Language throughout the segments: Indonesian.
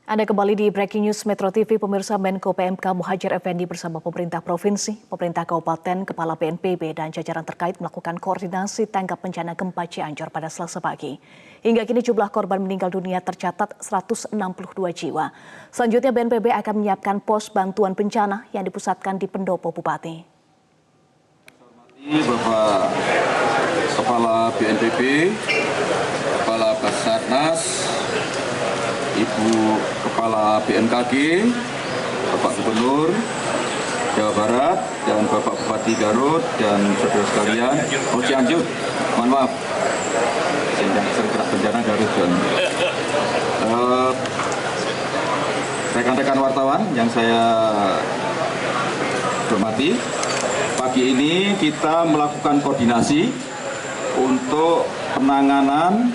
Anda kembali di Breaking News Metro TV, pemirsa. Menko PMK Muhadjir Effendi bersama pemerintah provinsi, pemerintah kabupaten, kepala BNPB, dan jajaran terkait melakukan koordinasi tanggap bencana gempa Cianjur pada Selasa pagi. Hingga kini jumlah korban meninggal dunia tercatat 162 jiwa. Selanjutnya BNPB akan menyiapkan pos bantuan bencana yang dipusatkan di Pendopo Bupati. Bapak Kepala BNPB, Kepala Basarnas, Ibu Kepala BMKG, Bapak Gubernur Jawa Barat, dan Bapak Bupati Garut, dan saudara sekalian, Cianjur, mohon maaf, Sentra Bencana Garut, dan rekan-rekan wartawan yang saya hormati. Pagi ini kita melakukan koordinasi untuk penanganan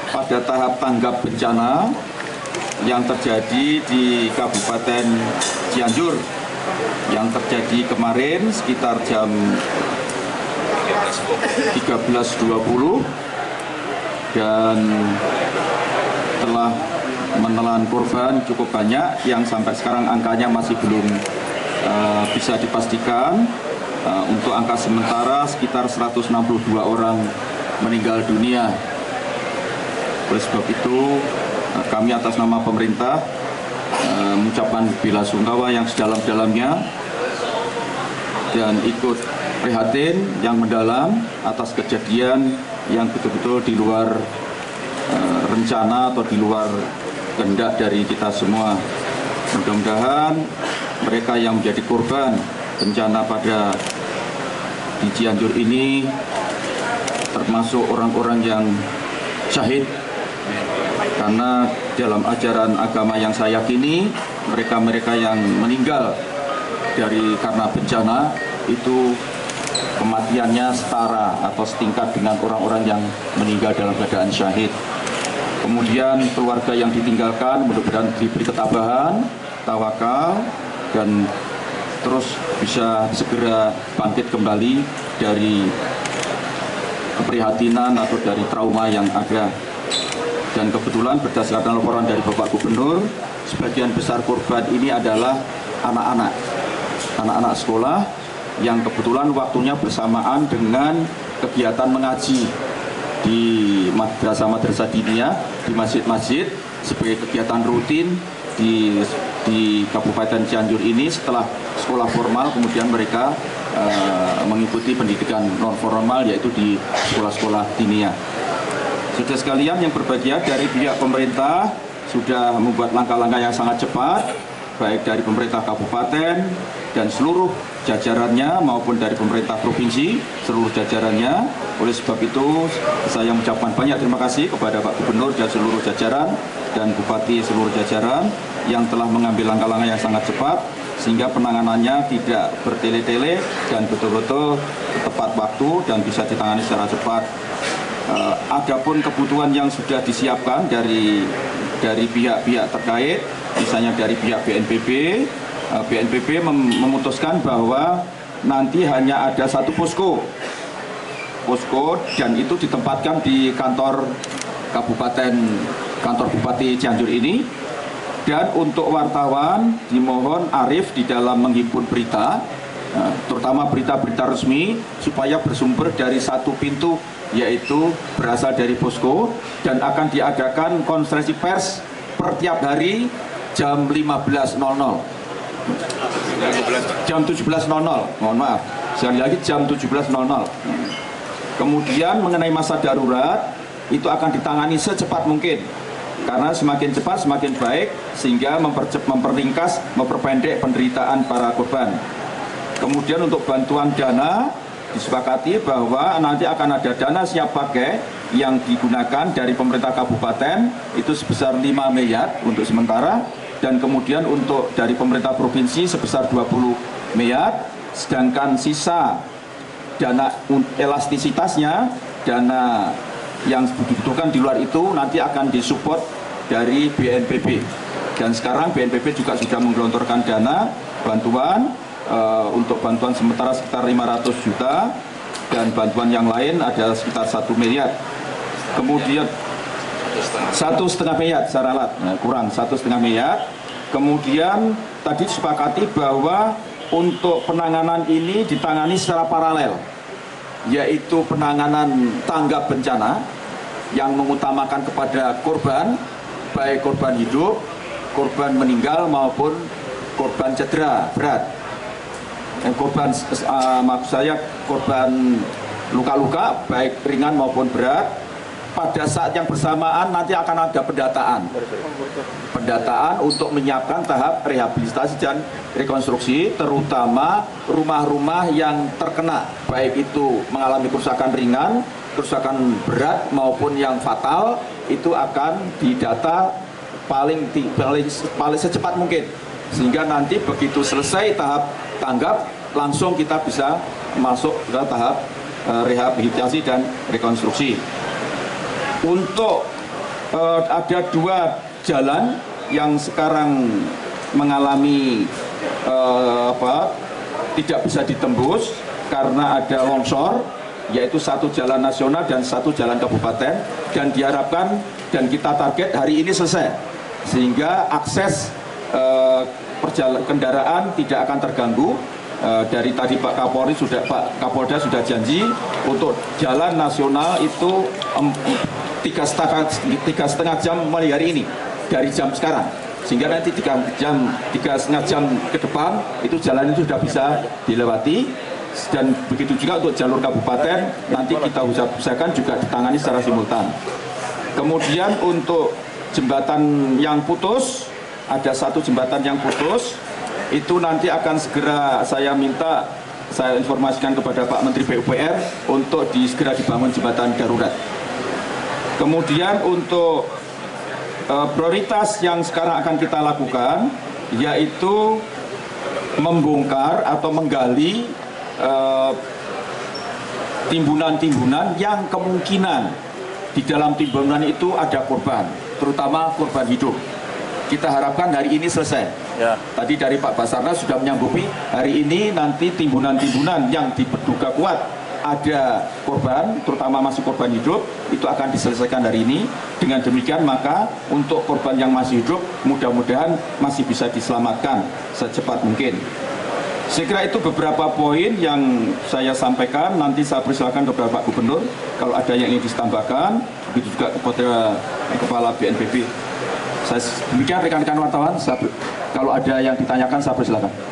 pada tahap tanggap bencana yang terjadi di Kabupaten Cianjur, yang terjadi kemarin sekitar jam 13.20 dan telah menelan korban cukup banyak yang sampai sekarang angkanya masih belum bisa dipastikan. Untuk angka sementara sekitar 162 orang meninggal dunia. Oleh sebab itu kami atas nama pemerintah mengucapkan bela sungkawa yang sedalam-dalamnya dan ikut prihatin yang mendalam atas kejadian yang betul-betul di luar rencana atau di luar kehendak dari kita semua. Mudah-mudahan mereka yang menjadi korban bencana pada di Cianjur ini termasuk orang-orang yang syahid, karena dalam ajaran agama yang saya yakini mereka-mereka yang meninggal karena bencana itu kematiannya setara atau setingkat dengan orang-orang yang meninggal dalam keadaan syahid. Kemudian keluarga yang ditinggalkan mudah-mudahan diberi ketabahan, tawakal, dan terus bisa segera bangkit kembali dari keprihatinan atau dari trauma yang ada. Dan kebetulan berdasarkan laporan dari Bapak Gubernur, sebagian besar korban ini adalah anak-anak sekolah yang kebetulan waktunya bersamaan dengan kegiatan mengaji di madrasah-madrasah diniyah, di masjid-masjid sebagai kegiatan rutin di Kabupaten Cianjur ini. Setelah sekolah formal kemudian mereka mengikuti pendidikan non formal, yaitu di sekolah-sekolah diniyah. Saudara sekalian yang berbahagia, dari pihak pemerintah sudah membuat langkah-langkah yang sangat cepat, baik dari pemerintah kabupaten dan seluruh jajarannya maupun dari pemerintah provinsi seluruh jajarannya. Oleh sebab itu saya mengucapkan banyak terima kasih kepada Pak Gubernur dan seluruh jajaran dan Bupati seluruh jajaran yang telah mengambil langkah-langkah yang sangat cepat sehingga penanganannya tidak bertele-tele dan betul-betul tepat waktu dan bisa ditangani secara cepat. Adapun kebutuhan yang sudah disiapkan dari pihak-pihak terkait, misalnya dari pihak BNPB memutuskan bahwa nanti hanya ada satu posko dan itu ditempatkan di kantor Bupati Cianjur ini. Dan untuk wartawan dimohon arif di dalam menghimpun berita, terutama berita-berita resmi, supaya bersumber dari satu pintu, yaitu berasal dari posko, dan akan diadakan konferensi pers per tiap hari jam 15.00. Jam 17.00, mohon maaf, sekali lagi jam 17.00. Kemudian mengenai masa darurat, itu akan ditangani secepat mungkin, karena semakin cepat semakin baik, sehingga memperringkas, memperpendek penderitaan para korban. Kemudian untuk bantuan dana, disepakati bahwa nanti akan ada dana siap pakai yang digunakan dari pemerintah kabupaten itu sebesar 5 miliar untuk sementara, dan kemudian untuk dari pemerintah provinsi sebesar 20 miliar, sedangkan sisa dana elastisitasnya, dana yang dibutuhkan di luar itu nanti akan disupport dari BNPB. Dan sekarang BNPB juga sudah menggelontorkan dana bantuan untuk bantuan sementara sekitar 500 juta dan bantuan yang lain ada sekitar 1 miliar. Kemudian 1,5 miliar secara alat, kurang 1,5 miliar. Kemudian tadi disepakati bahwa untuk penanganan ini ditangani secara paralel, yaitu penanganan tanggap bencana yang mengutamakan kepada korban, baik korban hidup, korban meninggal maupun korban cedera berat. Maksud saya korban luka-luka baik ringan maupun berat. Pada saat yang bersamaan nanti akan ada pendataan untuk menyiapkan tahap rehabilitasi dan rekonstruksi, terutama rumah-rumah yang terkena, baik itu mengalami kerusakan ringan, kerusakan berat maupun yang fatal, itu akan didata paling secepat mungkin, sehingga nanti begitu selesai tahap tanggap langsung kita bisa masuk ke tahap rehabilitasi dan rekonstruksi. Untuk ada 2 jalan yang sekarang mengalami tidak bisa ditembus karena ada longsor, yaitu 1 jalan nasional dan 1 jalan kabupaten, dan diharapkan dan kita target hari ini selesai, sehingga akses kendaraan tidak akan terganggu. Dari tadi Pak Kapolda sudah janji untuk jalan nasional itu 3,5 jam mulai hari ini dari jam sekarang, sehingga nanti 3,5 jam ke depan itu jalan itu sudah bisa dilewati. Dan begitu juga untuk jalur kabupaten nanti kita usahakan juga ditangani secara simultan. Kemudian untuk jembatan yang putus, ada 1 jembatan yang putus, itu nanti akan segera saya informasikan kepada Pak Menteri PUPR untuk segera dibangun jembatan darurat. Kemudian untuk prioritas yang sekarang akan kita lakukan yaitu membongkar atau menggali timbunan-timbunan yang kemungkinan di dalam timbunan itu ada korban, terutama korban hidup. Kita harapkan hari ini selesai. Ya. Tadi dari Pak Basarnas sudah menyanggupi hari ini nanti timbunan-timbunan yang diduga kuat ada korban, terutama masih korban hidup, itu akan diselesaikan hari ini. Dengan demikian maka untuk korban yang masih hidup mudah-mudahan masih bisa diselamatkan secepat mungkin. Saya kira itu beberapa poin yang saya sampaikan. Nanti saya persilakan kepada Pak Gubernur kalau ada yang ingin ditambahkan, begitu juga kepada Kepala BNPB. Demikian rekan-rekan wartawan, kalau ada yang ditanyakan saya persilakan.